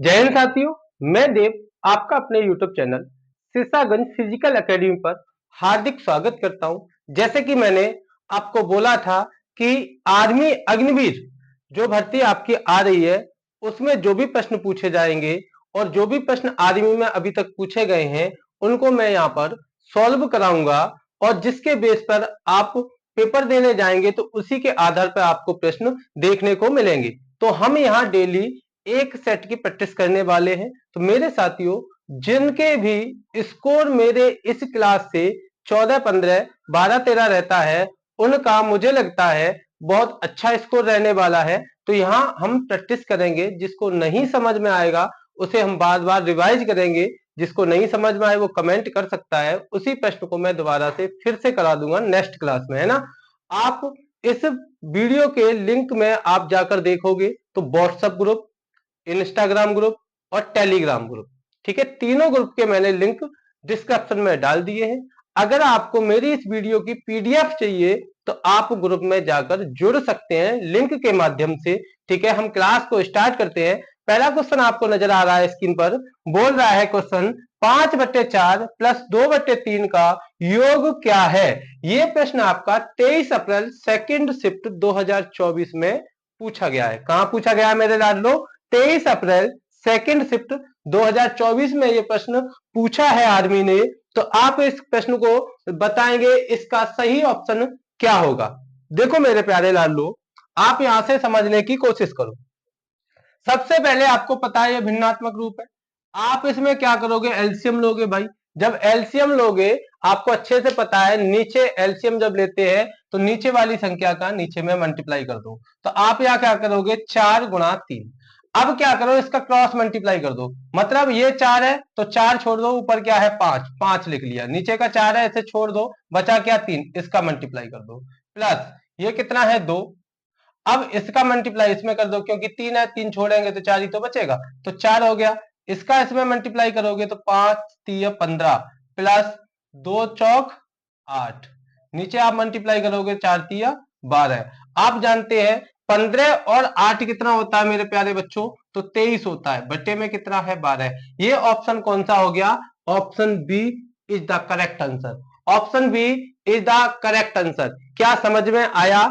जय हिंद साथियों, मैं देव आपका अपने YouTube channel Sirsaganj physical academy पर हार्दिक स्वागत करता हूं। जैसे कि मैंने आपको बोला था कि आर्मी अग्निवीर जो भर्ती आपकी आ रही है उसमें जो भी प्रश्न पूछे जाएंगे और जो भी प्रश्न आर्मी में अभी तक पूछे गए हैं उनको मैं यहाँ पर सॉल्व कराऊंगा और जिसके बेस पर आप पेपर देने जाएंगे तो उसी के आधार पर आपको प्रश्न देखने को मिलेंगे। तो हम यहाँ डेली एक सेट की प्रैक्टिस करने वाले हैं। तो मेरे साथियों, जिनके भी स्कोर मेरे इस क्लास से 14, 15, 12, 13 रहता है उनका मुझे लगता है बहुत अच्छा स्कोर रहने वाला है। तो यहाँ हम प्रैक्टिस करेंगे, जिसको नहीं समझ में आएगा उसे हम बार बार रिवाइज करेंगे, जिसको नहीं समझ में आए वो कमेंट कर सकता है, उसी प्रश्न को मैं दोबारा से फिर से करा दूंगा नेक्स्ट क्लास में, है ना। आप इस वीडियो के लिंक में आप जाकर देखोगे तो व्हाट्सएप ग्रुप, इंस्टाग्राम ग्रुप और टेलीग्राम ग्रुप, ठीक है, तीनों ग्रुप के मैंने लिंक डिस्क्रिप्शन में डाल दिए हैं। अगर आपको मेरी इस वीडियो की पीडीएफ चाहिए तो आप ग्रुप में जाकर जुड़ सकते हैं लिंक के माध्यम से, ठीक है। हम क्लास को स्टार्ट करते हैं। पहला क्वेश्चन आपको नजर आ रहा है स्क्रीन पर, बोल रहा है क्वेश्चन 5/4 प्लस 2/3 का योग क्या है। यह प्रश्न आपका 23 अप्रैल सेकंड शिफ्ट 2024 में पूछा गया है। कहां पूछा गया है मेरे लाडलो? 23 अप्रैल सेकंड शिफ्ट 2024 में यह प्रश्न पूछा है आर्मी ने। तो आप इस प्रश्न को बताएंगे इसका सही ऑप्शन क्या होगा। देखो मेरे प्यारे लाडलो, आप यहां से समझने की कोशिश करो। सबसे पहले आपको पता है ये भिन्नात्मक रूप है। आप इसमें क्या करोगे? एलसीएम लोगे भाई। जब एलसीएम लोगे, आपको अच्छे से पता है नीचे एलसीएम जब लेते हैं तो नीचे वाली संख्या का नीचे में मल्टीप्लाई कर दो। तो आप यहाँ क्या करोगे? 4 × 3। अब क्या करो? इसका क्रॉस मल्टीप्लाई कर दो। मतलब ये 4 है तो 4 छोड़ दो, ऊपर क्या है 5, 5 लिख लिया। नीचे का 4 है, इसे छोड़ दो, बचा क्या 3, इसका मल्टीप्लाई कर दो। प्लस ये कितना है 2। अब इसका मल्टीप्लाई इसमें कर दो, क्योंकि 3 है, 3 छोड़ेंगे तो 4 ही तो बचेगा, तो 4 हो गया। इसका इसमें मल्टीप्लाई करोगे तो 5 3 15 प्लस 2 चौक 8। नीचे आप मल्टीप्लाई करोगे 4 3 12। आप जानते हैं 15 और 8 कितना होता है मेरे प्यारे बच्चों? तो 23 होता है। बट्टे में कितना है? 12। ये ऑप्शन कौन सा हो गया? Option B is the correct answer. Option B is the correct answer. क्या समझ में आया?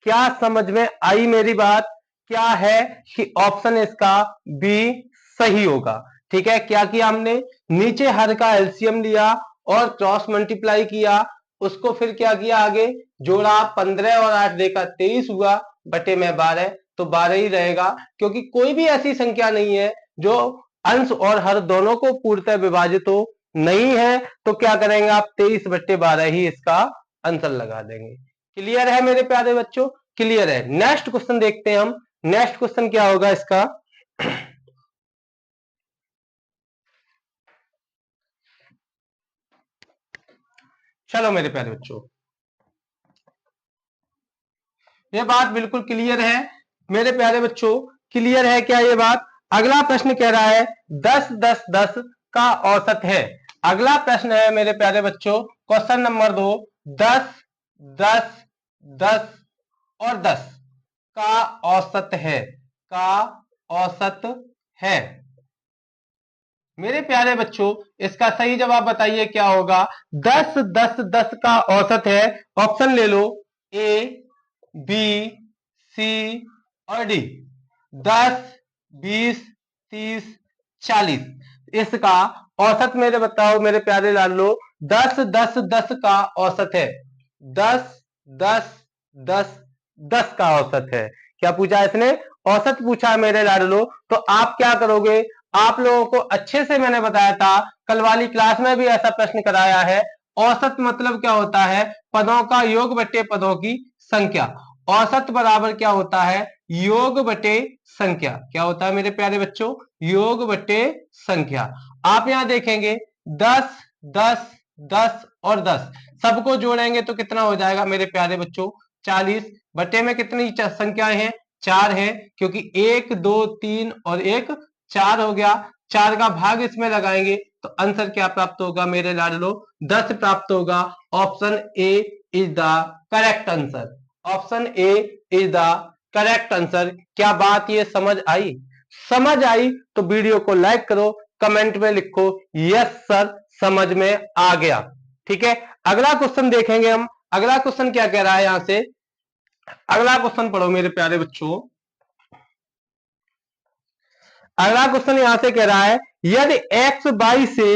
क्या समझ में आई मेरी बात? क्या है कि ऑप्शन इसका बी सही होगा। ठीक है, क्या किया हमने? नीचे हर का एलसीएम लिया और क्रॉस मल्टीप्लाई किया, उसको फिर क्या किया? आगे जोड़ा, 15 और 8 देखा 23 हुआ, बटे में 12, तो 12 ही रहेगा, क्योंकि कोई भी ऐसी संख्या नहीं है जो अंश और हर दोनों को पूर्णतः विभाजित हो। नहीं है तो क्या करेंगे आप? 23/12 ही इसका आंसर लगा देंगे। क्लियर है मेरे प्यारे बच्चों? क्लियर है। नेक्स्ट क्वेश्चन देखते हैं हम। नेक्स्ट क्वेश्चन क्या होगा इसका? चलो मेरे प्यारे बच्चों, ये बात बिल्कुल क्लियर है मेरे प्यारे बच्चों। क्लियर है क्या ये बात? अगला प्रश्न कह रहा है 10 10 10 का औसत है। अगला प्रश्न है मेरे प्यारे बच्चों, क्वेश्चन नंबर 2, 10 10 10 और 10 का औसत है, का औसत है। मेरे प्यारे बच्चों, इसका सही जवाब बताइए क्या होगा? 10 10 10 का औसत है। ऑप्शन ले लो, ए बी सी और डी। 10 20 30 40 इसका औसत मेरे बताओ मेरे प्यारे लालो। 10 10 10 का औसत है। 10 10 10 10 का औसत है। क्या पूछा इसने? औसत पूछा मेरे लाडलो। तो आप क्या करोगे? आप लोगों को अच्छे से मैंने बताया था, कल वाली क्लास में भी ऐसा प्रश्न कराया है। औसत मतलब क्या होता है? पदों का योग बटे पदों की संख्या। औसत बराबर क्या होता है? योग बटे संख्या। क्या होता है मेरे प्यारे बच्चों? योग बटे संख्या। आप यहां देखेंगे 10 10 10 और 10 सबको जोड़ेंगे तो कितना हो जाएगा मेरे प्यारे बच्चों? 40। बटे में कितनी संख्याएं हैं? 4 है, क्योंकि 1 2 3 और 1 4 हो गया। 4 का भाग इसमें लगाएंगे तो आंसर क्या प्राप्त होगा मेरे लाडलो? 10 प्राप्त होगा। Option A is the correct answer. Option A is the correct answer. क्या बात ये समझ आई? समझ आई तो वीडियो को लाइक करो, कमेंट में लिखो यस सर समझ में आ गया। ठीक है, अगला क्वेश्चन देखेंगे हम। अगला क्वेश्चन क्या कह रहा है यहां से, अगला क्वेश्चन पढ़ो मेरे प्यारे बच्चों। अगला क्वेश्चन यहां से कह रहा है यदि x y से,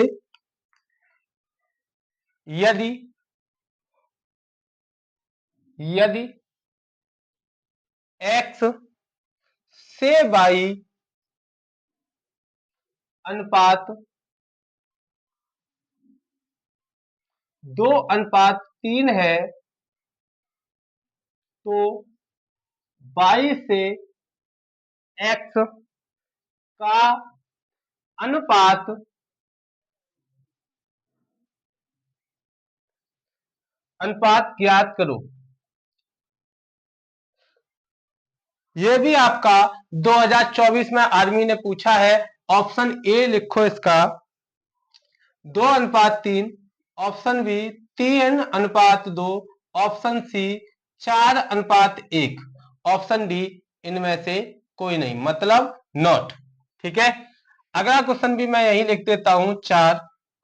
यदि यदि x से y अनुपात 2:3 है तो y से x का अनुपात ज्ञात करो। यह भी आपका 2024 में आर्मी ने पूछा है। ऑप्शन ए लिखो इसका 2:3, option B 3:2, option C 4:1, option D इनमें से कोई नहीं, मतलब नॉट। ठीक है, अगला क्वेश्चन भी मैं यही लिख देता हूं 4।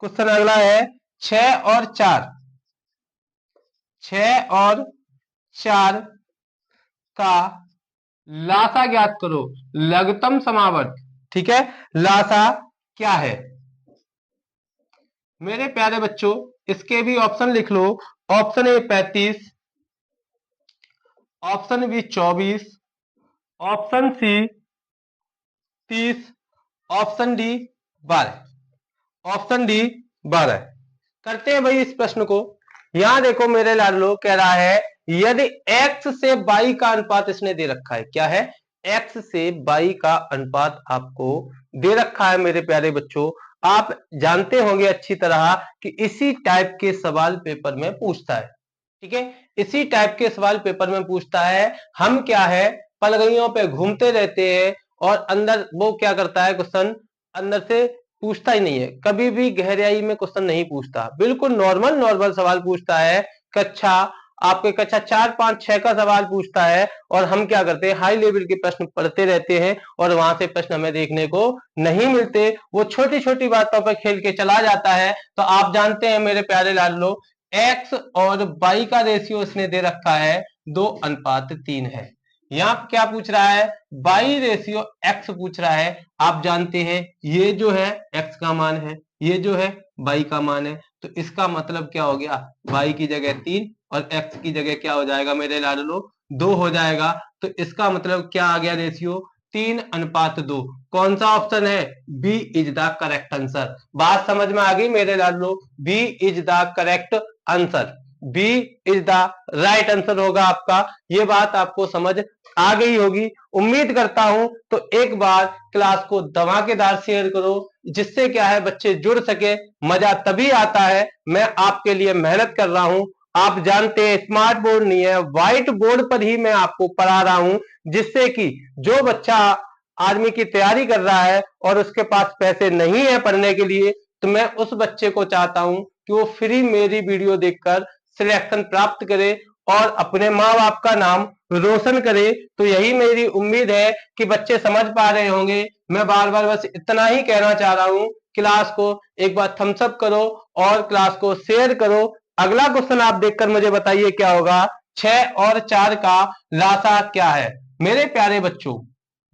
क्वेश्चन अगला है 6 और 4, 6 और 4 का लासा ज्ञात करो, लघुत्तम समावर्त। ठीक है, लासा क्या है मेरे प्यारे बच्चों, इसके भी ऑप्शन लिख लो। Option A 35, option B 24, option C 30, option D 12, option D 12। करते हैं भाई इस प्रश्न को। यहां देखो मेरे लाडलो, कह रहा है यदि x से y का अनुपात इसने दे रखा है। क्या है, x से y का अनुपात आपको दे रखा है मेरे प्यारे बच्चों। आप जानते होंगे अच्छी तरह कि इसी टाइप के सवाल पेपर में पूछता है। ठीक है, इसी टाइप के सवाल पेपर में पूछता है। हम क्या है, पलगइयों पे घूमते रहते हैं और अंदर वो क्या करता है, क्वेश्चन अंदर से पूछता ही नहीं है, कभी भी गहराई में क्वेश्चन नहीं पूछता, बिल्कुल नॉर्मल नॉर्मल सवाल पूछता है। कक्षा आपके कक्षा 4 5 6 का सवाल पूछता है और हम क्या करते हैं, हाई लेवल के प्रश्न पढ़ते रहते हैं और वहां से प्रश्न हमें देखने को नहीं मिलते। वो छोटी छोटी बातों पर खेल के चला जाता है। तो आप जानते हैं मेरे प्यारे लाडलो, x और y का रेशियो इसने दे रखा है 2:3 है। यहां क्या पूछ रहा है, y रेशियो x पूछ रहा है। आप जानते हैं ये जो है x का मान है, ये जो है y का मान है। तो इसका मतलब क्या हो गया, y की जगह 3 और x की जगह क्या हो जाएगा मेरे लाडलो, 2 हो जाएगा। तो इसका मतलब क्या आ गया, रेशियो 3:2। कौन सा ऑप्शन है, B is the correct answer. बात समझ में आ गई मेरे लाडलो, B is the correct answer, B is the right answer होगा आपका। ये बात आपको समझ आ गई होगी, उम्मीद करता हूं। तो एक बार क्लास को धमाकेदार शेयर करो, जिससे क्या है बच्चे जुड़ सके। मजा तभी आता है, मैं आपके लिए मेहनत कर रहा हूं। आप जानते हैं स्मार्ट बोर्ड नहीं है, व्हाइट बोर्ड पर ही मैं आपको पढ़ा रहा हूं, जिससे कि जो बच्चा आर्मी की तैयारी कर रहा है और उसके पास पैसे नहीं है पढ़ने के लिए, तो मैं उस बच्चे को चाहता हूं कि वो फ्री मेरी वीडियो देखकर सिलेक्शन प्राप्त करे और अपने माँ बाप का नाम रोशन करे। तो यही मेरी उम्मीद है कि बच्चे समझ पा रहे होंगे। मैं बार बार बस इतना ही कहना चाह रहा हूं, क्लास को एक बार थम्स अप करो और क्लास को शेयर करो। अगला क्वेश्चन आप देखकर मुझे बताइए क्या होगा, 6 और 4 का लासा क्या है मेरे प्यारे बच्चों।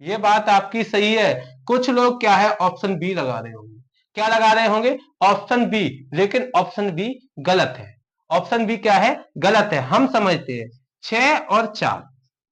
ये बात आपकी सही है, कुछ लोग क्या है ऑप्शन बी लगा रहे होंगे। क्या लगा रहे होंगे, ऑप्शन बी, लेकिन ऑप्शन बी गलत है। ऑप्शन बी क्या है, गलत है। हम समझते हैं 6 और 4,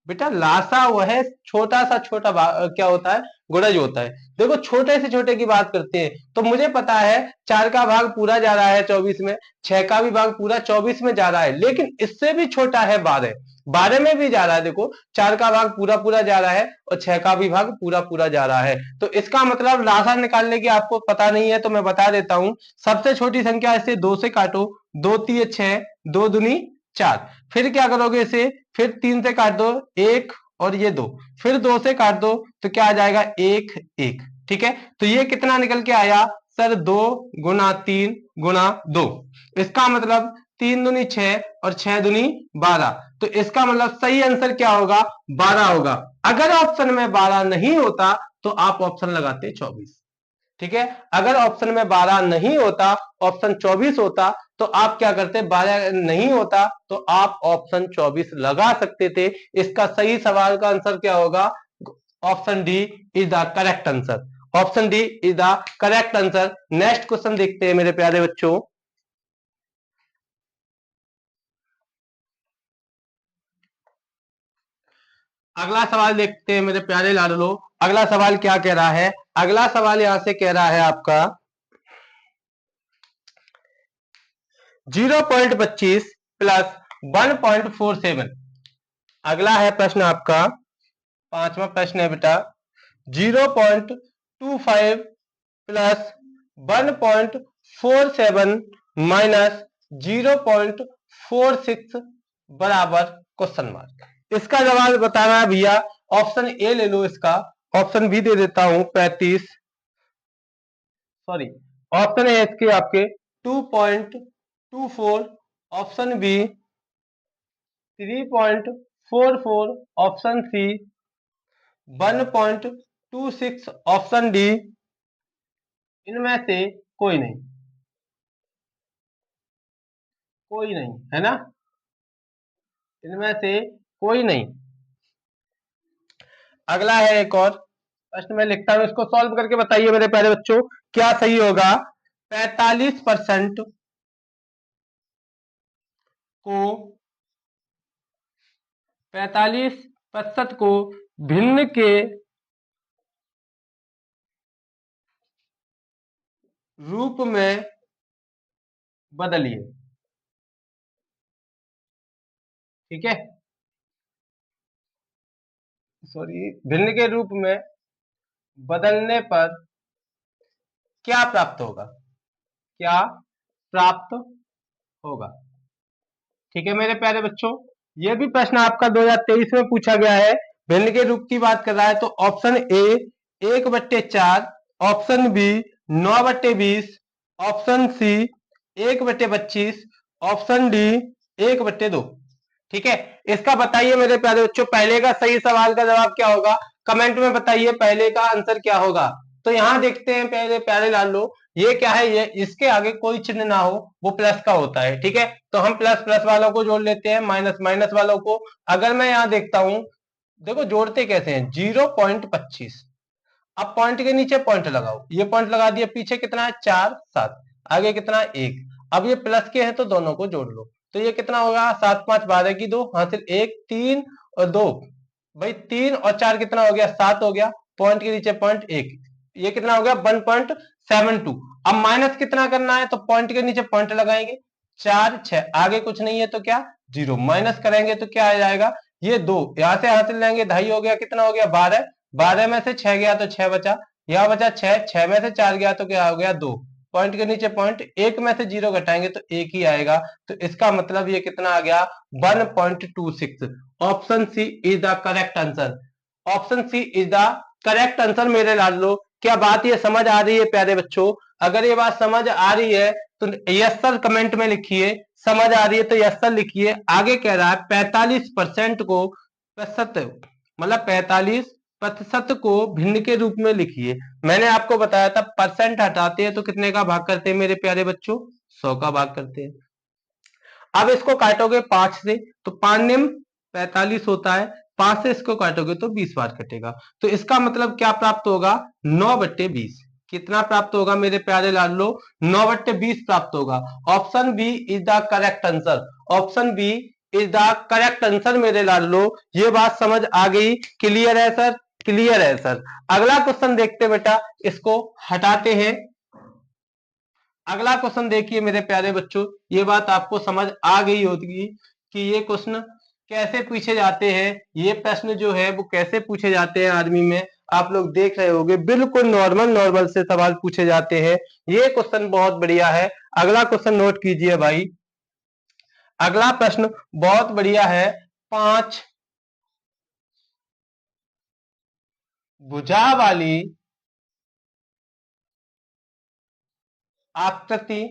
बेटा लासा वह है छोटा सा छोटा क्या होता है, गुणज होता है। देखो छोटे से छोटे की बात करते हैं तो मुझे पता है 4 का भाग पूरा जा रहा है 24 में, 6 का भी भाग पूरा 24 में जा रहा है, लेकिन इससे भी छोटा है 12, 12 में भी जा रहा है। देखो 4 का भाग पूरा पूरा जा रहा है और 6 का भी भाग पूरा पूरा जा रहा है। तो इसका मतलब लासा निकालने की आपको पता नहीं है तो मैं बता देता हूं। सबसे छोटी संख्या इसे 2 से काटो, 2 3 6, 2 दूनी 4। फिर क्या करोगे इसे, फिर 3 से काट दो 1 और ये 2, फिर 2 से काट दो तो क्या आ जाएगा 1 1। ठीक है, तो ये कितना निकल के आया सर, 2 गुना 3 गुना 2। इसका मतलब 3 दूनी 6 और 6 दूनी 12। तो इसका मतलब सही आंसर क्या होगा, 12 होगा। अगर ऑप्शन में 12 नहीं होता तो आप ऑप्शन लगाते 24। ठीक है, अगर ऑप्शन में 12 नहीं होता, ऑप्शन 24 होता, तो आप क्या करते, 12 नहीं होता तो आप ऑप्शन 24 लगा सकते थे। इसका सही सवाल का आंसर क्या होगा, option D is the correct answer. Option D is the correct answer. Next question देखते हैं मेरे प्यारे बच्चों। अगला सवाल देखते हैं मेरे प्यारे लाडलो। अगला सवाल क्या कह रहा है, अगला सवाल यहां से कह रहा है आपका 0.25 प्लस 1.47। अगला है प्रश्न आपका, पांचवा प्रश्न है बेटा, 0.25 प्लस 1.47 माइनस 0.46 बराबर क्वेश्चन मार्क। इसका जवाब बताना है भैया, ऑप्शन ए ले लो इसका, ऑप्शन बी दे देता हूं 35, सॉरी, ऑप्शन ए इसके आपके 2.24, option B 3.44, option C 1.26, option D इनमें से कोई नहीं, कोई नहीं है ना, इनमें से कोई नहीं। अगला है एक और प्रश्न मैं लिखता हूं, इसको सॉल्व करके बताइए मेरे प्यारे बच्चों क्या सही होगा। 45% को 45% को भिन्न के रूप में बदलिए। ठीक है, सॉरी, भिन्न के रूप में बदलने पर क्या प्राप्त होगा, क्या प्राप्त होगा। ठीक है मेरे प्यारे बच्चों, यह भी प्रश्न आपका 2023 में पूछा गया है, भिन्न के रूप की बात कर रहा है। तो option A 1/4, option B 9/20, option C 1/25, option D 1/2। ठीक है, इसका बताइए मेरे प्यारे बच्चों, पहले का सही सवाल का जवाब क्या होगा, कमेंट में बताइए पहले का आंसर क्या होगा। तो यहां देखते हैं पहले प्यारे लाल लो, ये क्या है, ये इसके आगे कोई चिन्ह ना हो वो प्लस का होता है। ठीक है, तो हम प्लस प्लस वालों को जोड़ लेते हैं, माइनस माइनस वालों को। अगर मैं यहां देखता हूं, देखो जोड़ते कैसे हैं, 0.25, अब पॉइंट के नीचे पॉइंट लगाओ, ये पॉइंट लगा दिया, पीछे कितना है 4 7, आगे कितना है 1। अब ये प्लस के हैं तो दोनों को जोड़ लो, तो ये कितना होगा 7 5 12 की 2 हासिल 1 3 और 2, भाई 3 और 4 कितना हो गया 7 हो गया, पॉइंट के नीचे पॉइंट 1, ये कितना हो गया 1.72। अब माइनस कितना करना है, तो पॉइंट के नीचे पॉइंट लगाएंगे, 4 6 आगे कुछ नहीं है तो क्या 0, माइनस करेंगे तो क्या आ जाएगा, ये 2 यहां से हासिल लेंगे, ढाई हो गया, कितना हो गया 12, 12 में से 6 गया तो 6 बचा, यहां बचा 6, 6 में से 4 गया तो क्या हो गया 2, पॉइंट के नीचे पॉइंट, एक में से 0 घटाएंगे तो एक ही आएगा। तो इसका मतलब ये कितना आ गया 1.26। Option C is the correct answer. Option C is the correct answer मेरे लाडलो। क्या बात ये समझ आ रही है प्यारे बच्चों, अगर ये बात समझ आ रही है तो यस सर कमेंट में लिखिए, समझ आ रही है तो यस सर लिखिए। आगे कह रहा है 45% को प्रतिशत, मतलब 45% को भिन्न के रूप में लिखिए। मैंने आपको बताया था परसेंट हटाते हैं तो कितने का भाग करते हैं मेरे प्यारे बच्चों, 100 का भाग करते हैं। अब इसको काटोगे 5 से तो 5 निम 45 होता है, 5 से इसको काटोगे तो 20 बार कटेगा। तो इसका मतलब क्या प्राप्त होगा 9/20। कितना प्राप्त होगा मेरे प्यारे लाडलो, 9/20 प्राप्त होगा। Option B is the correct answer. Option B is the correct answer मेरे लाडलो। ये बात समझ आ गई, क्लियर है सर, क्लियर है सर। अगला क्वेश्चन देखते बेटा, इसको हटाते हैं। अगला क्वेश्चन देखिए मेरे प्यारे बच्चों, ये बात आपको समझ आ गई होगी कि ये क्वेश्चन कैसे पूछे जाते हैं, ये प्रश्न जो है वो कैसे पूछे जाते हैं आर्मी में, आप लोग देख रहे होंगे बिल्कुल नॉर्मल नॉर्मल से सवाल पूछे जाते हैं। ये क्वेश्चन बहुत बढ़िया है। अगला क्वेश्चन नोट कीजिए भाई, अगला प्रश्न बहुत बढ़िया है। 5 भुजा वाली आकृति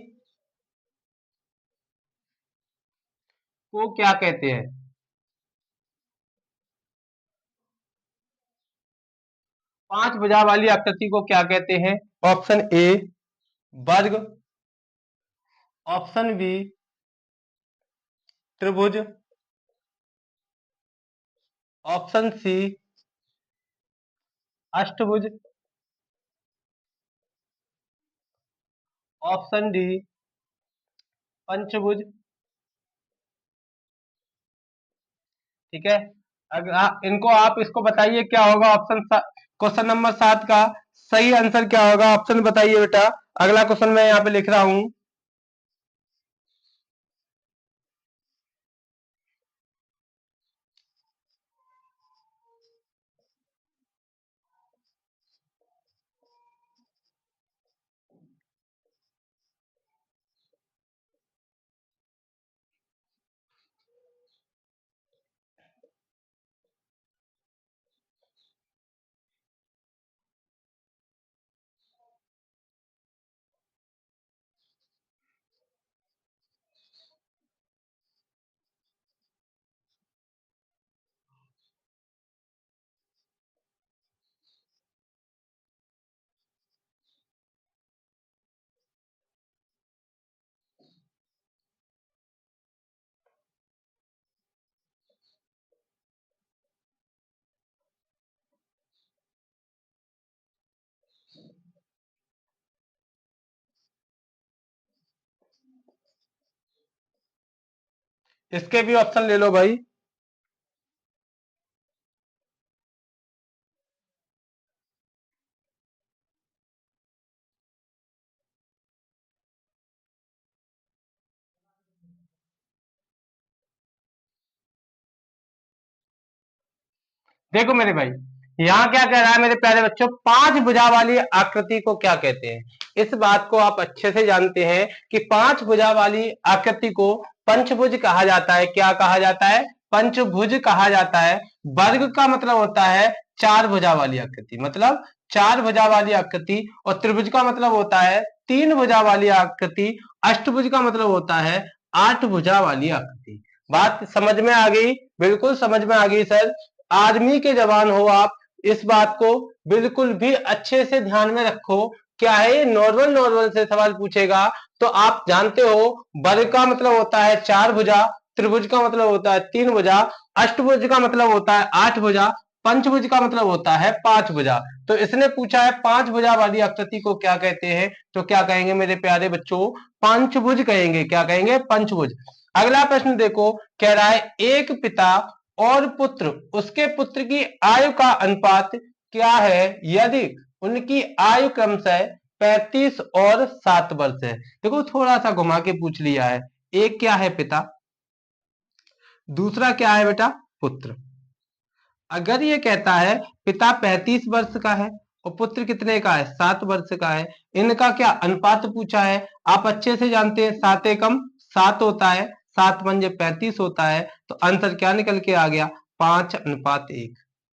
को क्या कहते हैं। पांच भुजा वाली आकृति को क्या कहते हैं? ऑप्शन ए वर्ग, ऑप्शन बी त्रिभुज, ऑप्शन सी अष्टभुज, ऑप्शन डी पंचभुज। ठीक है, अगर इनको आप इसको बताइए क्या होगा ऑप्शन, क्वेश्चन नंबर 7 का सही आंसर क्या होगा? ऑप्शन बताइए बेटा। अगला क्वेश्चन मैं यहाँ पे लिख रहा हूं। इसके भी ऑप्शन ले लो भाई। देखो मेरे भाई, यहाँ क्या कह रहा है मेरे प्यारे बच्चों, पांच भुजा वाली आकृति को क्या कहते हैं? इस बात को आप अच्छे से जानते हैं कि पांच भुजा वाली आकृति को पंचभुज कहा जाता है। क्या कहा जाता है? पंचभुज कहा जाता है। वर्ग का मतलब होता है चार भुजा वाली आकृति, मतलब चार भुजा वाली आकृति। और त्रिभुज का मतलब होता है तीन भुजा वाली आकृति। अष्टभुज का मतलब होता है आठ भुजा वाली आकृति। बात समझ में आ गई? बिल्कुल समझ में आ गई सर। आर्मी के जवान हो आप, इस बात को बिल्कुल भी अच्छे से ध्यान में रखो। क्या है, नॉर्मल नॉर्मल से सवाल पूछेगा तो आप जानते हो वर्ग का मतलब होता है चार भुजा, त्रिभुज का मतलब होता है तीन भुजा, अष्टभुज का मतलब होता है आठ भुजा, पंचभुज का मतलब होता है पांच भुजा। तो इसने पूछा है पांच भुजा वाली आकृति को क्या कहते हैं, तो क्या कहेंगे मेरे प्यारे बच्चों? पंचभुज कहेंगे। क्या कहेंगे? पंचभुज। अगला प्रश्न देखो, कह रहा है एक पिता और पुत्र, उसके पुत्र की आयु का अनुपात क्या है यदि उनकी आयु क्रमशः 35 और 7 वर्ष है? देखो थोड़ा सा घुमा के पूछ लिया है। एक क्या है? पिता। दूसरा क्या है बेटा? पुत्र। अगर ये कहता है पिता 35 वर्ष का है और पुत्र कितने का है? 7 वर्ष का है, इनका क्या अनुपात पूछा है? आप अच्छे से जानते हैं 7 एकम 7 होता है, 7 पंजे 35 होता है। तो आंसर क्या निकल के आ गया? 5:1।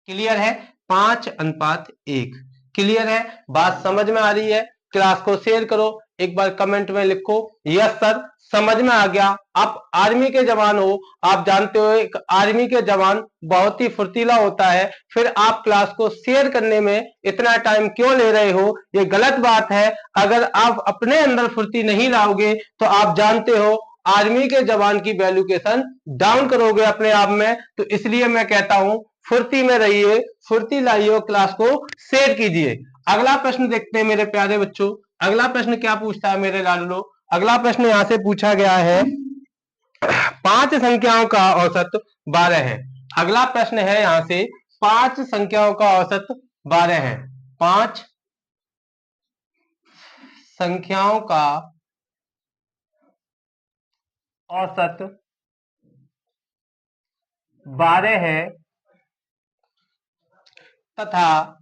क्लियर है? 5:1। क्लियर है? बात समझ में आ रही है? क्लास को शेयर करो, एक बार कमेंट में लिखो यस सर समझ में आ गया। आप आर्मी के जवान हो, आप जानते हो एक आर्मी के जवान बहुत ही फुर्तीला होता है, फिर आप क्लास को शेयर करने में इतना टाइम क्यों ले रहे हो? ये गलत बात है। अगर आप अपने अंदर फुर्ती नहीं लाओगे तो आप जानते हो आर्मी के जवान की वैल्यूएशन डाउन करोगे अपने आप में। तो इसलिए मैं कहता हूं फुर्ती में रहिए, फुर्ती लाइए, क्लास को शेयर कीजिए। अगला प्रश्न देखते हैं मेरे प्यारे बच्चों। अगला प्रश्न क्या पूछता है मेरे लाडलो? अगला प्रश्न यहां से पूछा गया है, पांच संख्याओं का औसत 12 है। अगला प्रश्न है यहां से, पांच संख्याओं का औसत 12 है। पांच संख्याओं का औसत 12 है तथा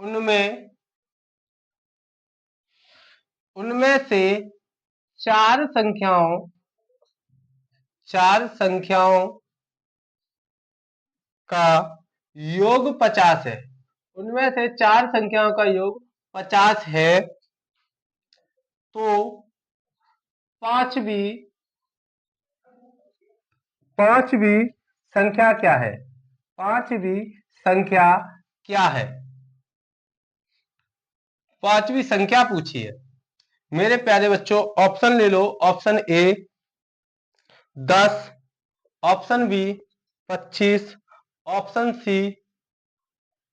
उनमें उनमें से चार संख्याओं चार संख्याओं का योग 50 है। उनमें से चार संख्याओं का योग 50 है। तो पांचवी पांचवी संख्या क्या है? पांचवी संख्या क्या है? पांचवी संख्या पूछी है मेरे प्यारे बच्चों। ऑप्शन ले लो। Option A 10, option B 25, option C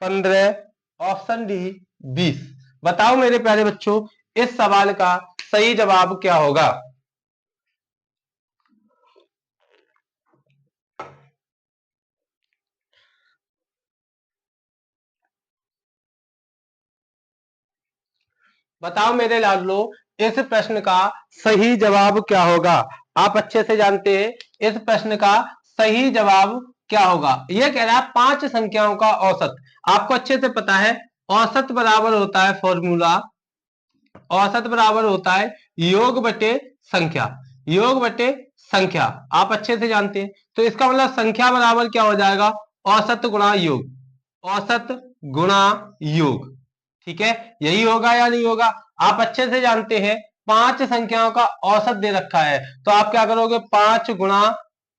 15, option D 20। बताओ मेरे प्यारे बच्चों इस सवाल का सही जवाब क्या होगा? बताओ मेरे लाडलो इस प्रश्न का सही जवाब क्या होगा? आप अच्छे से जानते हैं इस प्रश्न का सही जवाब क्या होगा। यह कह रहा है पांच संख्याओं का औसत। आपको अच्छे से पता है औसत बराबर होता है फॉर्मूला, औसत बराबर होता है योग बटे संख्या। योग बटे संख्या आप अच्छे से जानते हैं। तो इसका मतलब संख्या बराबर क्या हो जाएगा? औसत गुणा योग। औसत गुणा योग। ठीक है, यही होगा या नहीं होगा? आप अच्छे से जानते हैं पांच संख्याओं का औसत दे रखा है तो आप क्या करोगे? 5 गुणा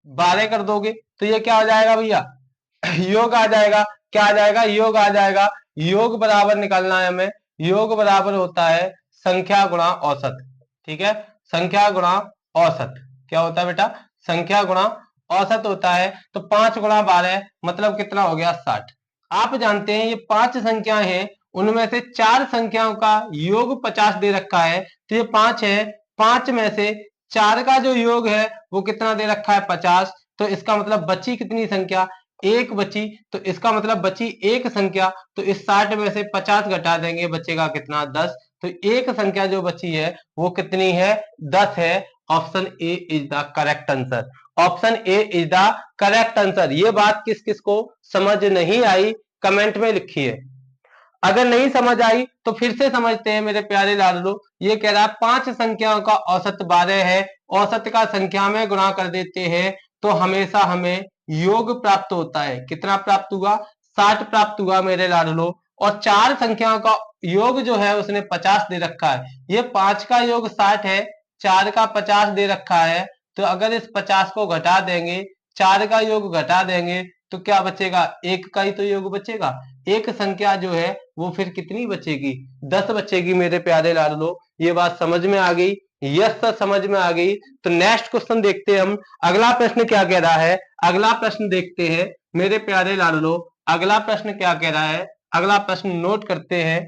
12 कर दोगे तो ये क्या हो जाएगा भैया? योग आ जाएगा। क्या आ जाएगा? योग आ जाएगा। योग बराबर निकालना है हमें। योग बराबर होता है संख्या गुणा औसत। ठीक है, संख्या गुणा औसत क्या होता है बेटा? संख्या गुणा औसत होता है। तो 5 गुणा 12 मतलब कितना हो गया? 60। आप जानते हैं ये पांच संख्याएं हैं, उनमें से चार संख्याओं का योग 50 दे रखा है तो ये पांच है। पांच में से चार का जो योग है वो कितना दे रखा है? 50। तो इसका मतलब बची कितनी संख्या? एक बची। तो इसका मतलब बची एक संख्या। तो इस 60 में से 50 घटा देंगे, बचेगा कितना? 10। तो एक संख्या जो बची है वो कितनी है? 10 है। Option A is the correct answer. Option A is the correct answer. ये बात किस किस को समझ नहीं आई कमेंट में लिखिए। अगर नहीं समझ आई तो फिर से समझते हैं मेरे प्यारे लाडलो। ये कह रहा है पांच संख्याओं का औसत 12 है, औसत का संख्या में गुणा कर देते हैं तो हमेशा हमें योग प्राप्त होता है। कितना प्राप्त हुआ? 60 प्राप्त हुआ मेरे लाडलो। और चार संख्याओं का योग जो है उसने 50 दे रखा है। ये पांच का योग 60 है, चार का 50 दे रखा है। तो अगर इस 50 को घटा देंगे, चार का योग घटा देंगे तो क्या बचेगा? एक का ही तो योग बचेगा। एक संख्या जो है वो फिर कितनी बचेगी? 10 बचेगी मेरे प्यारे लाडलो। ये बात समझ में आ गई? यस सर, समझ में आ गई। तो नेक्स्ट क्वेश्चन देखते हैं हम। अगला प्रश्न क्या कह रहा है? अगला प्रश्न देखते हैं मेरे प्यारे लाडलो। अगला प्रश्न क्या कह रहा है? अगला प्रश्न नोट करते हैं।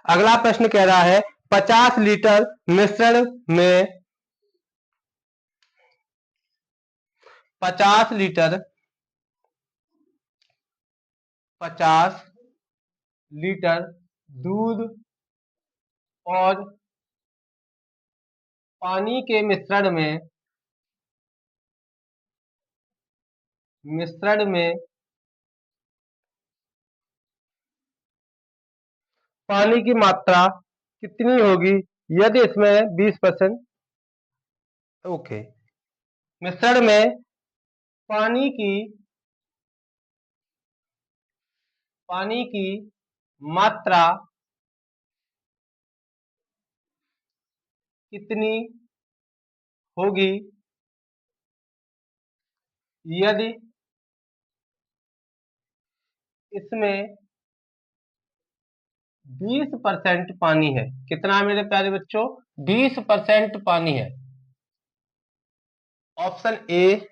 अगला प्रश्न कह रहा है 50 लीटर मिश्रण में 50 लीटर 50 लीटर दूध और पानी के मिश्रण में पानी की मात्रा कितनी होगी यदि इसमें 20%? ओके, मिश्रण में पानी की पानी की मात्रा कितनी होगी यदि इसमें 20% पानी है? कितना है मेरे प्यारे बच्चों? 20% पानी है। Option A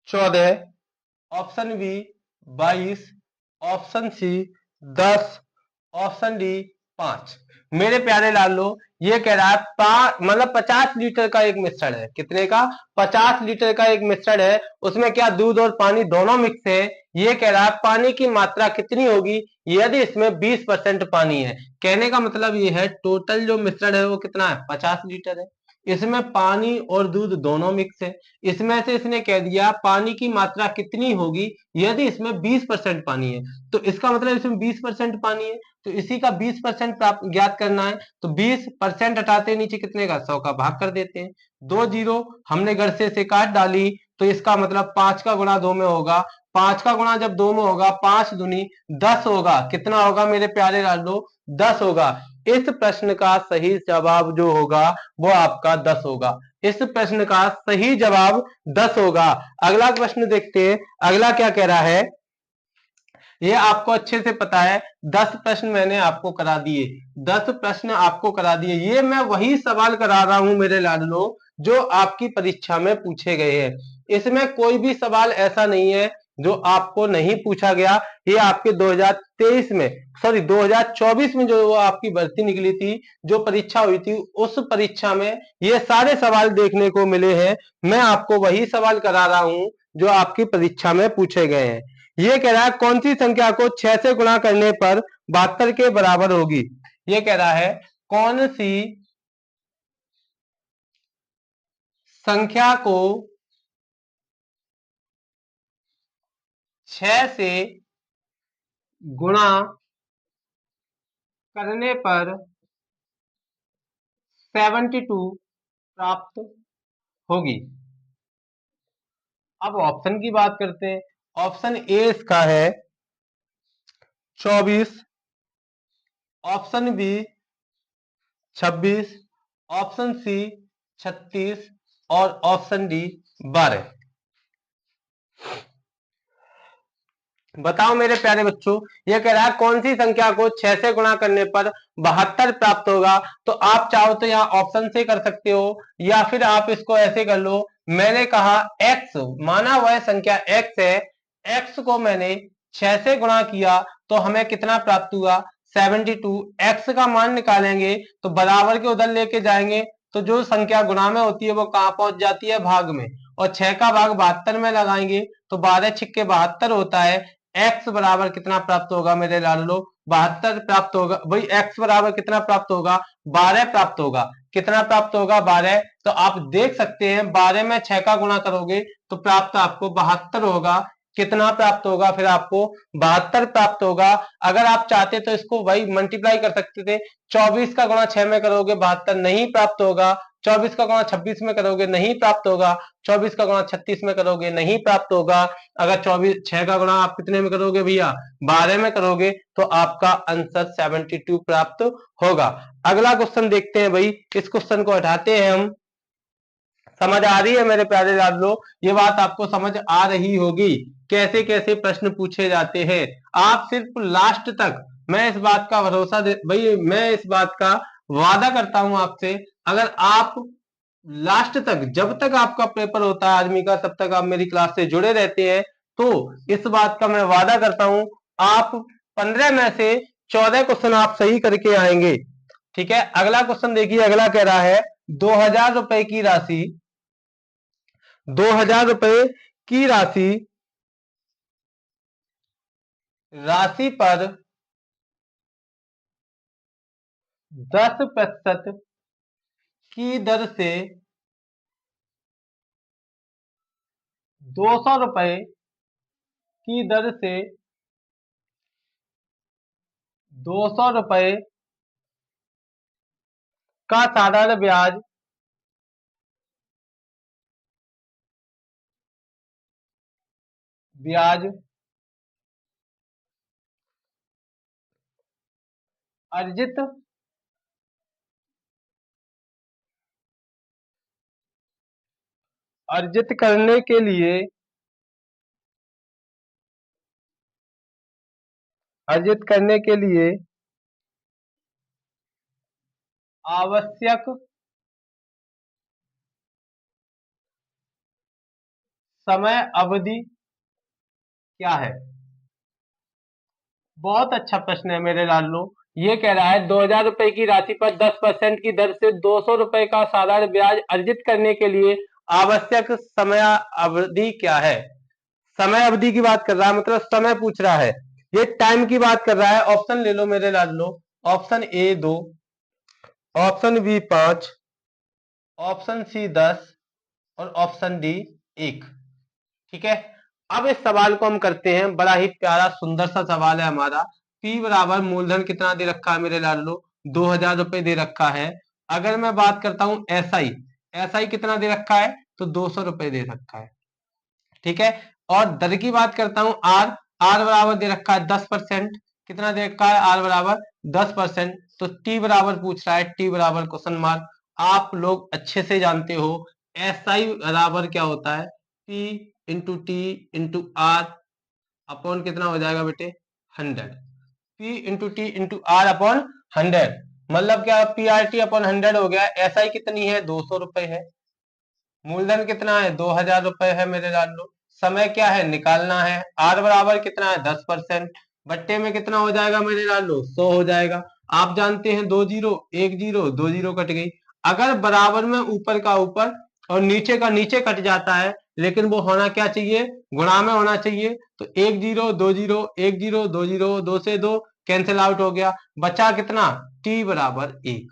14, option B 22, option C 10, option D 5। मेरे प्यारे लालो ये कह रहा है मतलब 50 लीटर का एक मिश्रण है। कितने का? 50 लीटर का एक मिश्रण है। उसमें क्या दूध और पानी दोनों मिक्स है। ये कह रहा है पानी की मात्रा कितनी होगी यदि इसमें 20% पानी है। कहने का मतलब ये है टोटल जो मिश्रण है वो कितना है? 50 लीटर है। इसमें पानी और दूध दोनों मिक्स है। इसमें से इसने कह दिया पानी की मात्रा कितनी होगी यदि इसमें 20% पानी है। तो इसका मतलब इसमें 20% पानी है तो इसी का 20% ज्ञात करना है। तो 20% हटाते नीचे कितने का? 100 का भाग कर देते हैं। दो जीरो हमने घर से काट डाली तो इसका मतलब 5 का गुणा 2 में होगा। 5 का गुणा जब 2 में होगा 5 दूनी 10 होगा। कितना होगा मेरे प्यारे लाडो? 10 होगा। इस प्रश्न का सही जवाब जो होगा वो आपका 10 होगा। इस प्रश्न का सही जवाब 10 होगा। अगला प्रश्न देखते हैं। अगला क्या कह रहा है? ये आपको अच्छे से पता है। 10 प्रश्न मैंने आपको करा दिए, 10 प्रश्न आपको करा दिए। ये मैं वही सवाल करा रहा हूं मेरे लाडलो जो आपकी परीक्षा में पूछे गए हैं। इसमें कोई भी सवाल ऐसा नहीं है जो आपको नहीं पूछा गया। ये आपके 2023 में, सॉरी 2024 में जो आपकी भर्ती निकली थी, जो परीक्षा हुई थी, उस परीक्षा में ये सारे सवाल देखने को मिले हैं। मैं आपको वही सवाल करा रहा हूं जो आपकी परीक्षा में पूछे गए हैं। ये कह रहा है कौन सी संख्या को 6 से गुणा करने पर 72 के बराबर होगी। ये कह रहा है कौन सी संख्या को 6 से गुणा करने पर 72 प्राप्त होगी। अब ऑप्शन की बात करते हैं। ऑप्शन ए इसका है 24, ऑप्शन बी 26, ऑप्शन सी 36 और ऑप्शन डी 12। बताओ मेरे प्यारे बच्चों, ये कह रहा है कौन सी संख्या को 6 से गुणा करने पर 72 प्राप्त होगा। तो आप चाहो तो यहाँ ऑप्शन से कर सकते हो या फिर आप इसको ऐसे कर लो। मैंने कहा x, माना वह संख्या x है, x को मैंने 6 से गुणा किया तो हमें कितना प्राप्त हुआ 72। x का मान निकालेंगे तो बराबर के उधर लेके जाएंगे तो जो संख्या गुणा में होती है वो कहां पहुंच जाती है, भाग में। और 6 का भाग 72 में लगाएंगे तो 12 छिक्के 72 होता है। x बराबर कितना प्राप्त होगा मेरे लाडलो, 72 प्राप्त होगा। भाई x बराबर कितना प्राप्त होगा, 12 प्राप्त होगा। कितना प्राप्त होगा, 12। तो आप देख सकते हैं 12 में 6 का गुणा करोगे तो प्राप्त आपको 72 होगा। कितना प्राप्त होगा फिर आपको, 72 प्राप्त होगा। अगर आप चाहते तो इसको वही मल्टीप्लाई कर सकते थे। 24 का गुणा 6 में करोगे 72 नहीं प्राप्त होगा। 24 का गुणा 26 में करोगे नहीं प्राप्त होगा। 24 का गुणा 36 में करोगे नहीं प्राप्त होगा। अगर 24 6 का गुणा आप कितने में करोगे भैया, 12 में करोगे तो आपका आंसर 72 प्राप्त होगा। अगला क्वेश्चन देखते हैं भाई। इस क्वेश्चन को हटाते हैं हम। समझ आ रही है मेरे प्यारे लाडलो, ये बात आपको समझ आ रही होगी कैसे कैसे प्रश्न पूछे जाते हैं। आप सिर्फ लास्ट तक, मैं इस बात का भरोसा दे भाई, मैं इस बात का वादा करता हूं आपसे, अगर आप लास्ट तक, जब तक आपका पेपर होता है आदमी का, तब तक आप मेरी क्लास से जुड़े रहते हैं तो इस बात का मैं वादा करता हूं आप 15 में से 14 क्वेश्चन आप सही करके आएंगे। ठीक है, अगला क्वेश्चन देखिए। अगला कह रहा है 2000 रुपए की राशि, 2000 रुपए की राशि, राशि पर 10% की दर से 200 रुपए की दर से 200 रुपए का साधारण ब्याज ब्याज अर्जित अर्जित करने के लिए, अर्जित करने के लिए आवश्यक समय अवधि क्या है। बहुत अच्छा प्रश्न है मेरे लाडलो। ये कह रहा है 2000 रुपए की राशि पर 10% की दर से 200 रुपए का साधारण ब्याज अर्जित करने के लिए आवश्यक समय अवधि क्या है। समय अवधि की बात कर रहा है, मतलब समय पूछ रहा है, ये टाइम की बात कर रहा है। ऑप्शन ले लो मेरे लाडलो। Option A 2, option B 5, option C 10 और ऑप्शन डी 1। ठीक है, अब इस सवाल को हम करते हैं। बड़ा ही प्यारा सुंदर सा सवाल है हमारा। पी बराबर मूलधन कितना दे रखा है मेरे लाडलो, 2000 रुपए दे रखा है। अगर मैं बात करता हूं एसआई, एसआई कितना दे रखा है, तो 200 रुपए दे रखा है। ठीक है, और दर की बात करता हूं आर, आर बराबर दे रखा है 10%। कितना दे रखा है, आर बराबर 10%। तो टी बराबर पूछ रहा है, टी बराबर क्वेश्चन मार्क। आप लोग अच्छे से जानते हो एस आई बराबर क्या होता है, P into T into R upon कितना हो जाएगा बेटे, 100, P into T into R upon 100, मतलब क्या पी आर टी अपॉन 100 हो गया। एसआई कितनी है, 200 रुपए है। मूलधन कितना है, 2000 रुपए है मेरे लाल लो। समय क्या है, निकालना है। आर बराबर कितना है, 10%। बट्टे में कितना हो जाएगा मेरे लाल लो, 100 हो जाएगा। आप जानते हैं 2 जीरो 1 जीरो 2 जीरो कट गई। अगर बराबर में ऊपर का ऊपर और नीचे का नीचे कट जाता है, लेकिन वो होना क्या चाहिए, गुणा में होना चाहिए। तो 1 जीरो 2 जीरो 1 जीरो 2 जीरो, 2 से 2 कैंसिल आउट हो गया। बचा कितना, टी बराबर 1।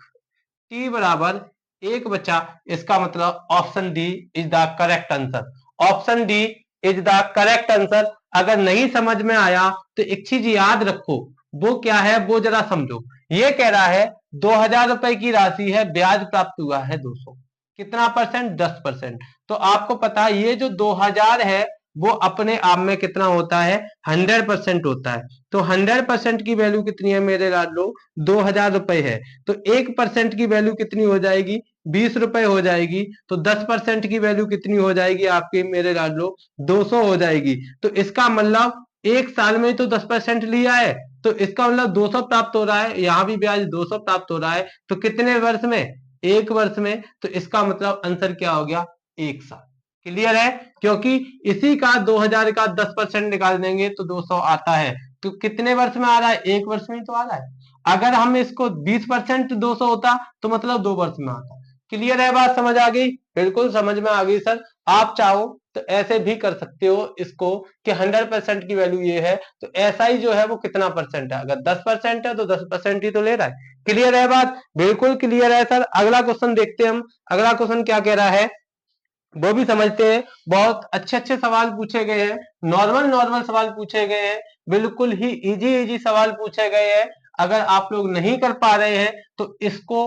टी बराबर 1 बचा। इसका मतलब option D is the correct answer. Option D is the correct answer. अगर नहीं समझ में आया तो एक चीज याद रखो, वो क्या है वो जरा समझो। ये कह रहा है 2000 रुपए की राशि है, ब्याज प्राप्त हुआ है 200। कितना परसेंट, 10%। तो आपको पता है ये जो 2000 है वो अपने आप में कितना होता है, 100% होता है। तो 100% की वैल्यू कितनी है मेरे लाडलो, 2000 रुपए है। तो 1% की वैल्यू कितनी हो जाएगी, 20 रुपए हो जाएगी। तो 10% की वैल्यू कितनी हो जाएगी आपकी मेरे लाडलो, 200 हो जाएगी। तो इसका मतलब एक साल में तो 10% लिया है, तो इसका मतलब 200 प्राप्त हो रहा है। यहाँ भी ब्याज 200 प्राप्त हो रहा है। तो कितने वर्ष में, एक वर्ष में। तो इसका मतलब आंसर क्या हो गया, एक साल। क्लियर है, क्योंकि इसी का 2000 का 10% निकाल देंगे तो 200 आता है। तो कितने वर्ष में आ रहा है, एक वर्ष में ही तो आ रहा है। अगर हम इसको 20% 200 होता तो मतलब 2 वर्ष में आता। क्लियर है, बात समझ आ गई, बिल्कुल समझ में आ गई सर। आप चाहो तो ऐसे भी कर सकते हो इसको कि 100% की वैल्यू ये है, तो ऐसा ही जो है वो कितना परसेंट है, अगर 10% है तो 10% ही तो ले रहा है। क्लियर है बात, बिल्कुल क्लियर है सर। अगला क्वेश्चन देखते हैं हम। अगला क्वेश्चन क्या कह रहा है वो भी समझते हैं। बहुत अच्छे अच्छे सवाल पूछे गए हैं, नॉर्मल नॉर्मल सवाल पूछे गए हैं, बिल्कुल ही इजी इजी सवाल पूछे गए हैं। अगर आप लोग नहीं कर पा रहे हैं तो इसको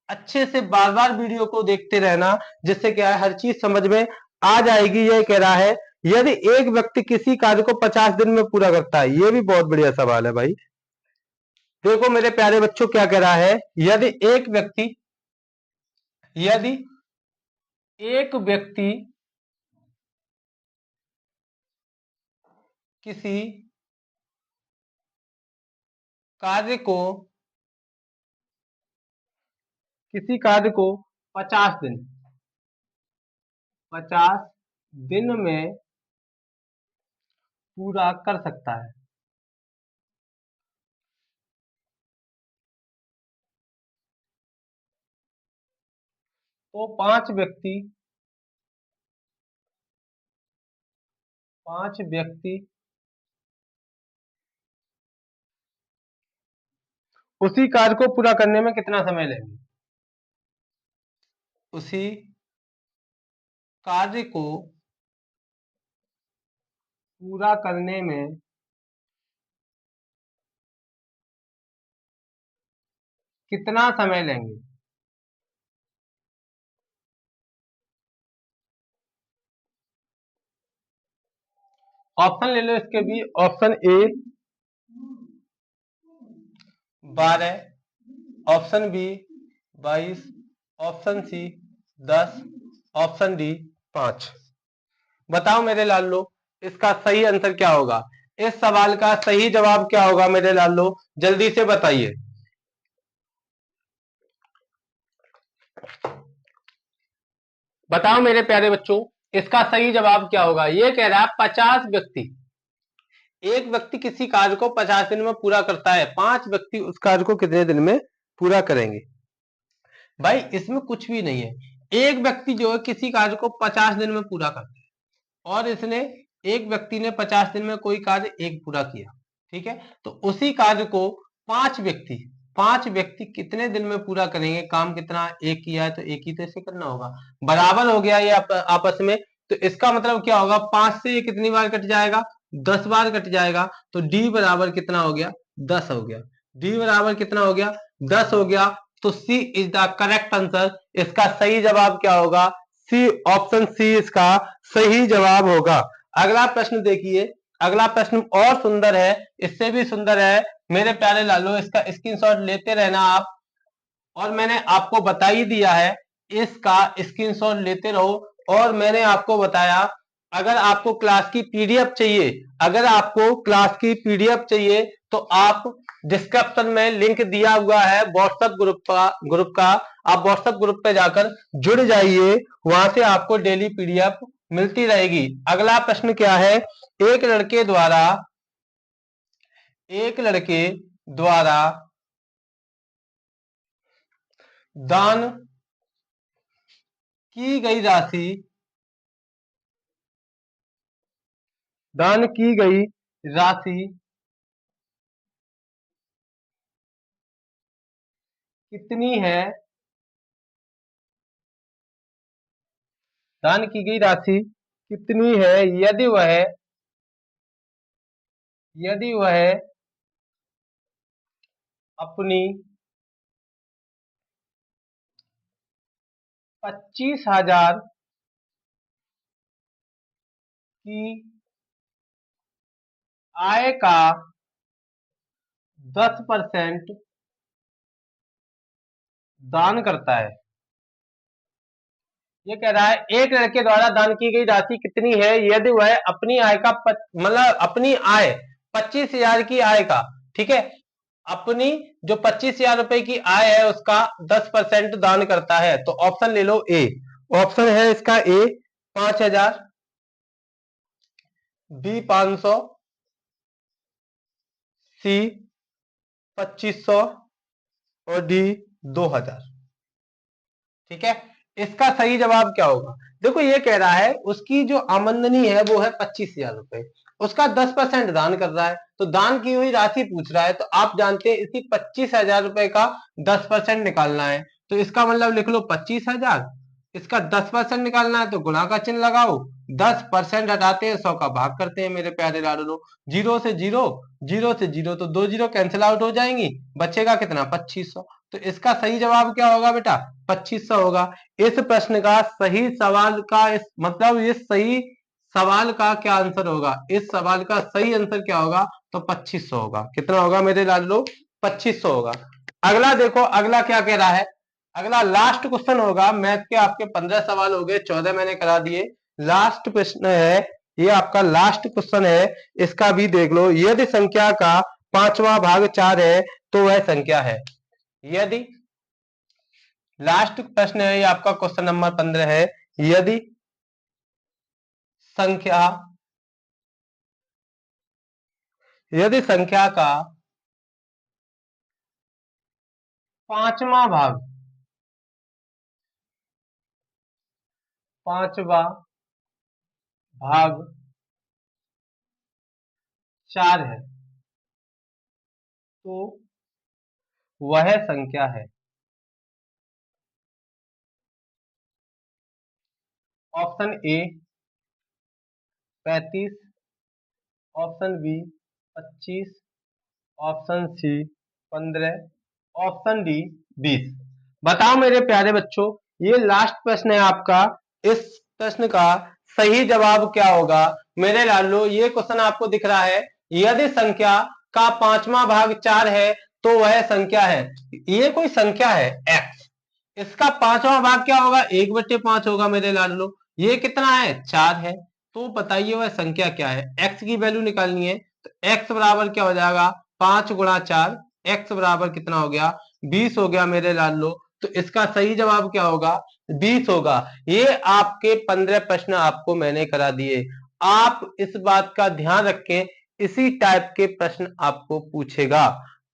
अच्छे से बार बार वीडियो को देखते रहना, जिससे क्या है हर चीज समझ में आ जाएगी। ये कह रहा है यदि एक व्यक्ति किसी कार्य को 50 दिन में पूरा करता है, ये भी बहुत बढ़िया सवाल है भाई। देखो मेरे प्यारे बच्चों क्या कह रहा है, यदि एक व्यक्ति किसी कार्य को किसी कार्य को 50 दिन में पूरा कर सकता है, तो पांच व्यक्ति उसी कार्य को पूरा करने में कितना समय लेंगे, उसी कार्य को पूरा करने में कितना समय लेंगे। ऑप्शन ले लो इसके भी। Option A 12, option B 22, option C 10, option D 5। बताओ मेरे लालो इसका सही आंसर क्या होगा, इस सवाल का सही जवाब क्या होगा मेरे लालो, जल्दी से बताइए। बताओ मेरे प्यारे बच्चों इसका सही जवाब क्या होगा। ये कह रहा है 50 व्यक्ति, एक व्यक्ति किसी कार्य को 50 दिन में पूरा करता है, 5 व्यक्ति उस कार्य को कितने दिन में पूरा करेंगे। भाई इसमें कुछ भी नहीं है, एक व्यक्ति जो है किसी कार्य को 50 दिन में पूरा करता है, और इसने एक व्यक्ति ने 50 दिन में कोई कार्य एक पूरा किया, ठीक है। तो उसी कार्य को पांच व्यक्ति कितने दिन में पूरा करेंगे, काम कितना एक किया है तो एक ही तो इसे करना होगा। बराबर हो गया ये आपस में। तो इसका मतलब क्या होगा, 5 से ये कितनी बार कट जाएगा, 10 बार कट जाएगा। तो डी बराबर कितना हो गया, 10 हो गया। डी बराबर कितना हो गया, 10 हो गया। तो सी इज द करेक्ट आंसर। इसका सही जवाब क्या होगा, सी, ऑप्शन सी इसका सही जवाब होगा। अगला प्रश्न देखिए, अगला प्रश्न और सुंदर है, इससे भी सुंदर है मेरे प्यारे लालो। इसका स्क्रीनशॉट लेते रहना आप, और मैंने आपको बता ही दिया है, इसका स्क्रीनशॉट लेते रहो। और मैंने आपको बताया अगर आपको क्लास की पीडीएफ चाहिए, अगर आपको क्लास की पीडीएफ चाहिए तो आप डिस्क्रिप्शन में लिंक दिया हुआ है व्हाट्सएप ग्रुप का आप व्हाट्सएप ग्रुप पे जाकर जुड़ जाइए, वहां से आपको डेली पीडीएफ मिलती रहेगी। अगला प्रश्न क्या है, एक लड़के द्वारा दान की गई राशि दान की गई राशि कितनी है, दान की गई राशि कितनी है यदि वह अपनी 25,000 की आय का 10% दान करता है। ये कह रहा है एक लड़के द्वारा दान की गई राशि कितनी है यदि वह अपनी आय का मतलब अपनी आय 25,000 की आय का, ठीक है, अपनी जो 25,000 रुपए की आय है उसका 10% दान करता है। तो ऑप्शन ले लो ए, ऑप्शन है इसका ए 5,000, बी 500, सी 2,500 और डी 2,000। ठीक है, इसका सही जवाब क्या होगा? देखो ये कह रहा है उसकी जो आमदनी है वो है 25,000 रुपए, उसका 10% दान कर रहा है, तो दान की हुई राशि पूछ रहा है, तो आप जानते हैं इसी 25,000 रुपए का 10% निकालना है, तो इसका मतलब लिख लो 25,000, इसका 10% निकालना है तो गुणा का चिन्ह लगाओ, 10% हटाते हैं 100 का भाग करते हैं मेरे प्यारे लाडलो, जीरो से जीरो तो दो जीरो कैंसिल आउट हो जाएंगी, बचेगा कितना 2500। तो इसका सही जवाब क्या होगा बेटा 2500 होगा। इस प्रश्न का सही सवाल का मतलब ये सही सवाल का क्या आंसर होगा, इस सवाल का सही आंसर क्या होगा तो 2500 होगा। कितना होगा मेरे लाडलो 2500 होगा। अगला देखो अगला क्या कह रहा है, अगला लास्ट क्वेश्चन होगा, मैथ के आपके 15 सवाल हो गए, 14 मैंने करा दिए, लास्ट प्रश्न है, ये आपका लास्ट क्वेश्चन है, इसका भी देख लो, यदि संख्या का 5वां भाग 4 है तो वह संख्या है। यदि लास्ट प्रश्न है, ये आपका क्वेश्चन नंबर 15 है, यदि संख्या का 5वां भाग 4 है तो वह संख्या है। Option A 35, option B 25, option C 15, option D 20। बताओ मेरे प्यारे बच्चों, ये लास्ट प्रश्न है आपका, इस प्रश्न का सही जवाब क्या होगा? मेरे लालो ये क्वेश्चन आपको दिख रहा है, यदि संख्या का 5वां भाग 4 है तो वह संख्या है, ये कोई संख्या है x, इसका 5वां भाग क्या होगा 1/5 होगा मेरे लाडलो, ये कितना है 4 है, तो बताइए वह संख्या क्या है, x की वैल्यू निकालनी है, तो x बराबर क्या हो जाएगा 5 गुणा 4, x बराबर कितना हो गया 20 हो गया मेरे लाडलो, तो इसका सही जवाब क्या होगा 20 होगा। ये आपके 15 प्रश्न आपको मैंने करा दिए, आप इस बात का ध्यान रखें, इसी टाइप के प्रश्न आपको पूछेगा,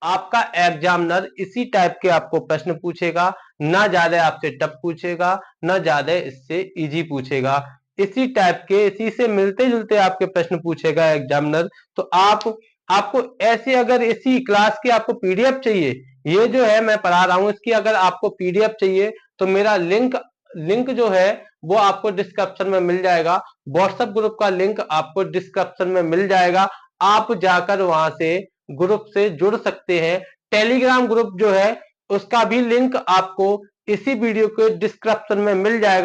आपका एग्जामिनर इसी टाइप के आपको प्रश्न पूछेगा, ना ज्यादा आपसे टफ पूछेगा ना ज्यादा इससे इजी पूछेगा, इसी टाइप के इसी से मिलते जुलते आपके प्रश्न पूछेगा एग्जामिनर। तो आपको ऐसे अगर इसी क्लास की आपको पीडीएफ चाहिए, ये जो है मैं पढ़ा रहा हूं इसकी अगर आपको पीडीएफ चाहिए तो मेरा लिंक जो है वो आपको डिस्क्रिप्शन में मिल जाएगा, व्हाट्सएप ग्रुप का लिंक आपको डिस्क्रिप्शन में मिल जाएगा, आप जाकर वहां से ग्रुप से जुड़ सकते हैं। टेलीग्राम ग्रुप जो है उसका भी लिंक आपको इसी वीडियो के डिस्क्रिप्शन में मिल जाएगा।